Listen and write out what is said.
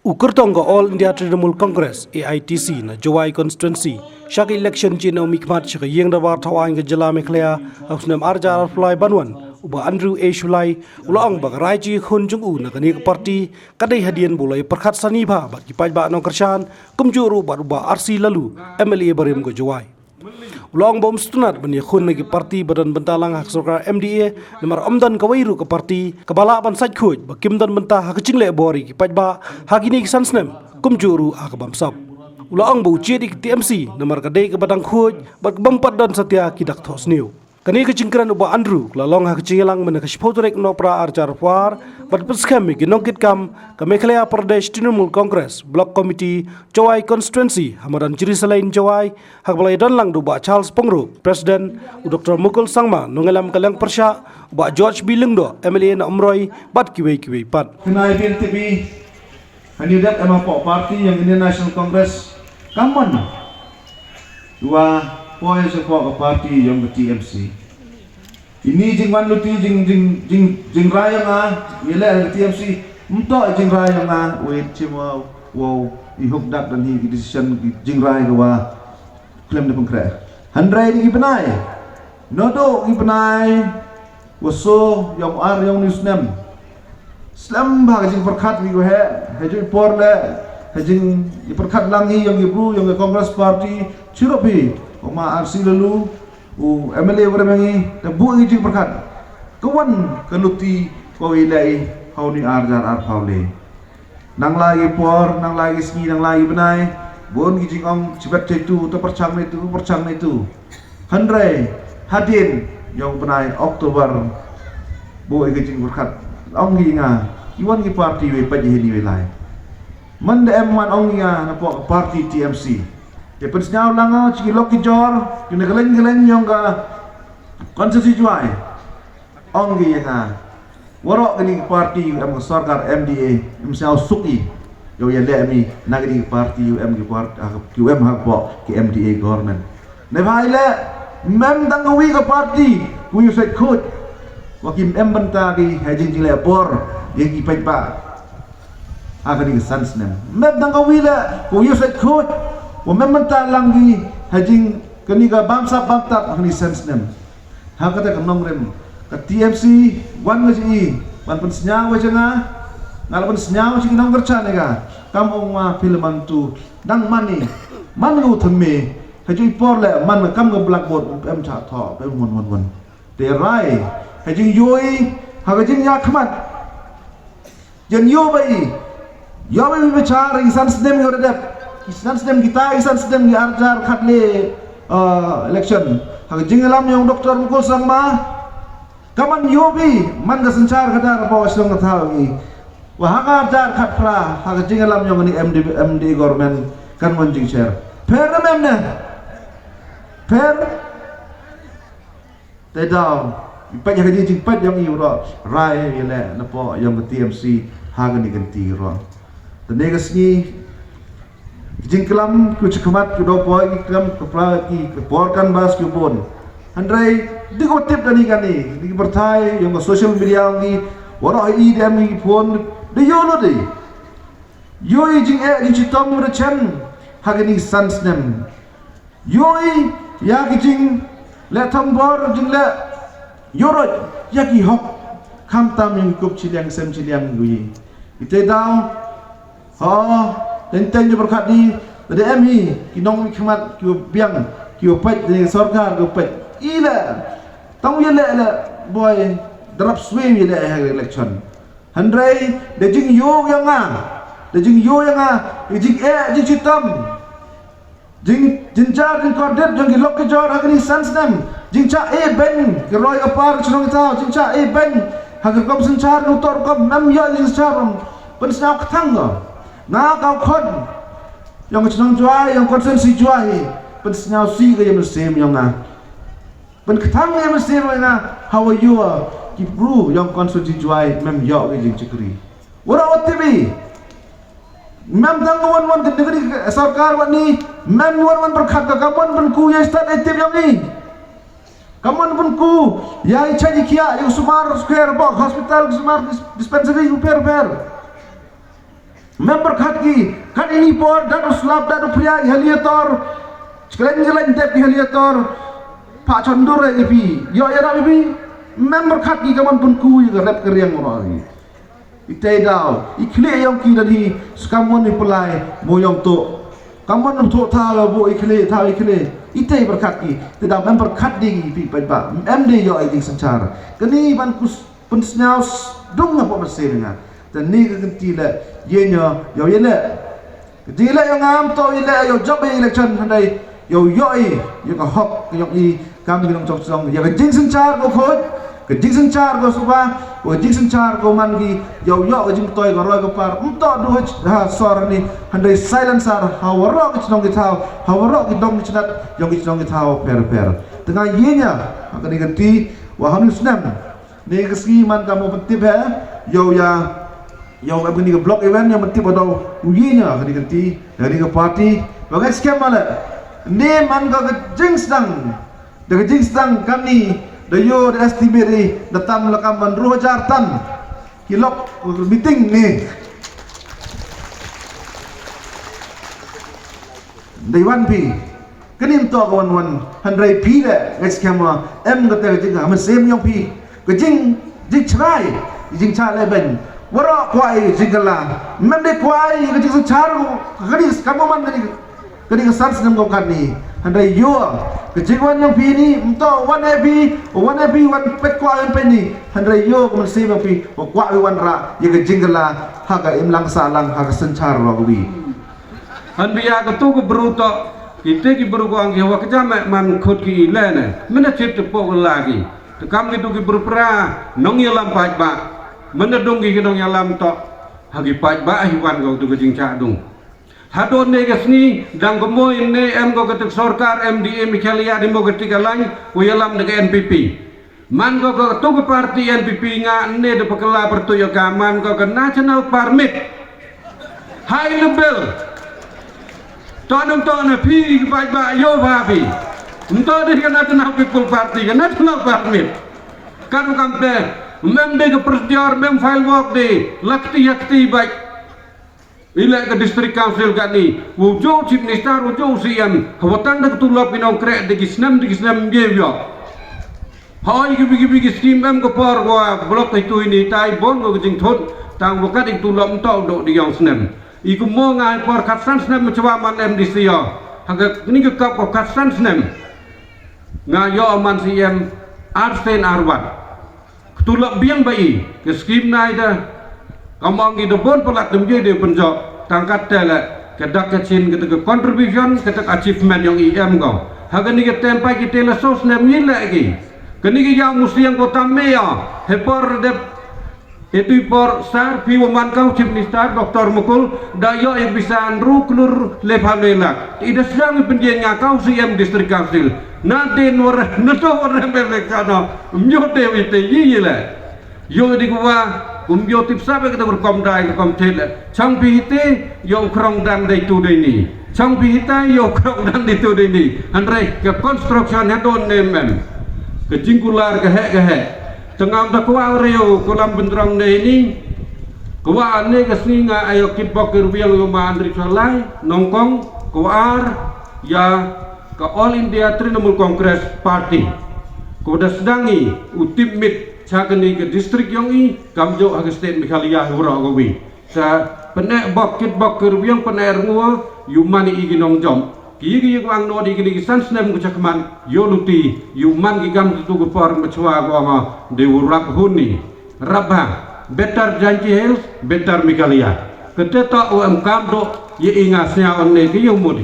Ukurtong ko All India Trinamool Congress AITC na Jawai constituency shak election chin mikmat shak yeng dabar thawang ke jala meklea husnam arja fly banwan uba Andrew A Shulai ulang bag raji khun jung u na kani parti kadai hadian bulai perkhat sani ba bat kipaj ba nong kershan kumjuru ba uba RC lalu MLA barim ko Jawai ulang bom stunat bani khun nagi parti badan bentalang hak sarkar MDA nomor amdan kawairu ke parti kebala ban saj khoj ba kimdan bentah hak cingle bori kipaj ba hagini sansnem kumjuru hak bamsap ulang bu cedi TMC nomor kadai ke badang khoj bat bampat dan setia kidak thos new kani ke cingkran uba Andrew lalong hak cingelang men ke spotorek no pra arjar war bat peskem ki nongkit kam ke Meghalaya Pradesh Trinamool Congress Block Committee Jawai constituency hamadan jiri selain Jawai hak balai dan lang uba Charles Pongro Presiden Dr. Mukul Sangma nongelam kalang persya uba George B Lungdo MLA na Umroy bat kiwei pat Kenai BNTB kandidat MAPO parti yang Indian National Congress kaman dua poin sebuah ke parti yang ke TMC ini jingwan luti jing raya nga yela ke TMC untuk jing raya nga wait cuma wow ihok dak dan hi decision jing raya ke wa klaim de pengkre handrai di penai nodo di penai waso yang ar yang newsnem Islam bah jing perkat ni go he jing por le jing perkat langi yang ibru yang Congress Party chiropi oma RC lalu MLA beremengi dan bu jing perkat kawan keluti ko ilai hauni arjar ar paule nang lagi por nang lagi sni nang lagi benai bon jing ong cibat itu to percang itu handrai hadin yang benai Oktober bu jing perkat ong nga iwan ki parti we pajihini we lai man de M1 ong nga na po parti TMC de pensnyaw lang ci lokki jor ki negaleng yung ga konstitusi juai ong nga waro gani parti am sarkar MDA imsaw suki yo ya le mi nagri parti UM ki parti QM ha po ki MDA government ne bhaile mem dangawi ka parti ku say khut wakim embanta di hajing jile bor yang ipai pa aga di sans nem meb dang kawila ko yusat khut wa membanta lang di hajing kaniga bamsa bamtak ni sans nem ha kata kam rem ka TMC wan ngaji ban pen snyaw janga ngal pen snyaw chi nong kerja nega kam ongma filman tu dang mani man ngu thme hajing por le man kam ngu blackboard em cha tho pe won de rai hajing yoi hajing ya khmat jen yo bai bicara insan sedem yo redap insan sedem kita insan sedem di arjar khatle election hajing alam yang Dr. Mukul Sangma kaman yo bi man ga sancar kadar bawa silong tahu ni wah arjar khatra hajing alam yang ni MD government kan manjing share per memna per tedau ipat yang jadi ipat yang iuro rai yele napo yang ke TMC hagan ni ganti ro tenegas ni jingklam ku cekmat ku do poi klam ku pra ki ku porkan bas ku bon andrai digo tip dani kani di bertai yang ke social media ni wara i dem ni phone de yo lo de yoi jing di chitom re chen hagan ni sans nem yoi ya ki jing le thambor jing le yorot yaki hok kam tam yung kup chiliang sem chiliang gui ite daw ha ten berkat di de mi kinong mi khmat ki biang ki pat de sarkar ko pat ila tang yele la boy drop swim yele election handrai de jing yo yang jing jing chitam jing jar jing kordet jing lok ke jor agni sans nam jing cha ben ke roy apar chnong ta jing cha ben hagar kom sanchar nutor kom nam ya jing charam pen snaw kthang na kau khon yang chnong juai yang konsensi juai pen snaw si ke yem sem yang na pen kthang yem sem na how are you ki bru yang konsensi juai mem yo ke jing chikri wara otbi mem dang wan ke negeri sarkar wani mem wan berkhat ka kaman pun ku ya start etip yang ni kaman pun ku ya ichaji kia yang sumar square box hospital sumar dispensary per member khat ini por dadu slab dadu pria heliator sekalian dep heliator Pak Condur ipi yo era ipi member khat kaman pun ku rap keriang orang itai dau ikhle yang ki dari sekamon ni pelai moyong tu kaman tu tha bo ikhle itai berkat tidak member khat di pi pa md yo ai sancar kini ban kus pun snaus dong apa bersenga dan ni kenti la yenya yo yele dila yang am to ile yo job election handai yo yo ka hok yo kami nong chok chong ya jing sancar ko khot ke jing sancar ko suba ko jing sancar ko man gi yo ka jing toy ko roy ko par to du ha sor ni handai silencer hawaro ki chong ki thau hawaro ki dong chnat yo ki chong ki thau per tengah yenya akani kenti wa hamil snam ni keski man kamu petip yo ka begini ke blog event yang petip atau uyinya akani kenti dari ke party bagai scam mala ni man ka jing sedang dengan jing sedang kami dayo estimate datam lakaman 2000 tan kilok meeting ni Dewan pi kenim to kawan handrai pi le guys kama kata jing am same yang pi ke jing chrai jing cha le ben wara kwai jingala mende kwai ke jing charu gadis kamu man kani ke sans nam kan ni handai yo ke jingwan yang pi ni mto one happy one pet kwai pen ni handai yo ke same yang pi kwai wan ra ye ke jingala ha ka imlang salang ha ka sanchar ro wi han biya ka tu ko bruto kita ki bru ko ang wa ka man khot ki le ne mena chip te po lagi te kam ki tu ki berpra nong yalam paj ba mena dong ki nong yalam to hagi paj ba hiwan go tu ke jing cha dong hadon ne gasni dang ko moy ne em go ka sarkar MDA Mikhalia Demokratik Alai ko yalam de NPP man go ka tu parti NPP nga ne de pakala pertuyo ka man go ka national permit high level Tadong na pi ba yo babi. Untuk dia national people party, national permit. Kan kampe, memde ke pertiar, file work de, lakti baik. Ila ke district council kan ni, wujud chief minister, wujud CM, hawatan dak tulap pinong krek de kisnam yeyo. Hai bigi scheme ke par gua blok itu ini tai bon go jing thot, tang wakat ik tulap entau do di yang snam. Iku mo ngai por katsan snem mencoba man MDC yo. Haga ini ke kap katsan snem. Ngayo man CM Arsen Arwan. Ketulak biang bayi ke skim nai dah. Kamang itu pun pelat demje de penjok tangkat tele kedak kecin ke contribution kedak achievement yang IM kau. Haga ni ke tempai kita le sos snem ni lagi. Kini ke yang mesti yang kota meya hepor de itu por sar pi waman kau chief minister Dr. Mukul dayo yang bisa ruklur lebalelak ida sedang penjengnya kau CM district council nanti nur neto orang melekano myote wite yile yo di gua myo tip sabe kita berkomdai komtel chang pi hite yo krong dan dai tu dai ni chang pi hita yo krong dan dai tu dai ni andre ke construction hadon nemen ke jingkular ke he tengah dah kuat reo kolam benderang ini kuat ne kesinga ayo kipok kerbiang rumah Andri Chalai nongkong kuat ya ke All India Trinamool Congress Party kuda sedangi ultimate cakani ke distrik yang i kamjo ag state Mikhalia hura gowi sa penek bok kipok kerbiang penek ngua yumani iginong jom kiki ang no di kini kisan snem ku cakman yo luti yuman ki gam tu ku por machwa ko ma de urap huni rabha better janji health better Mikhalia keteta om kam do ye ingasnya onne ki yo mudi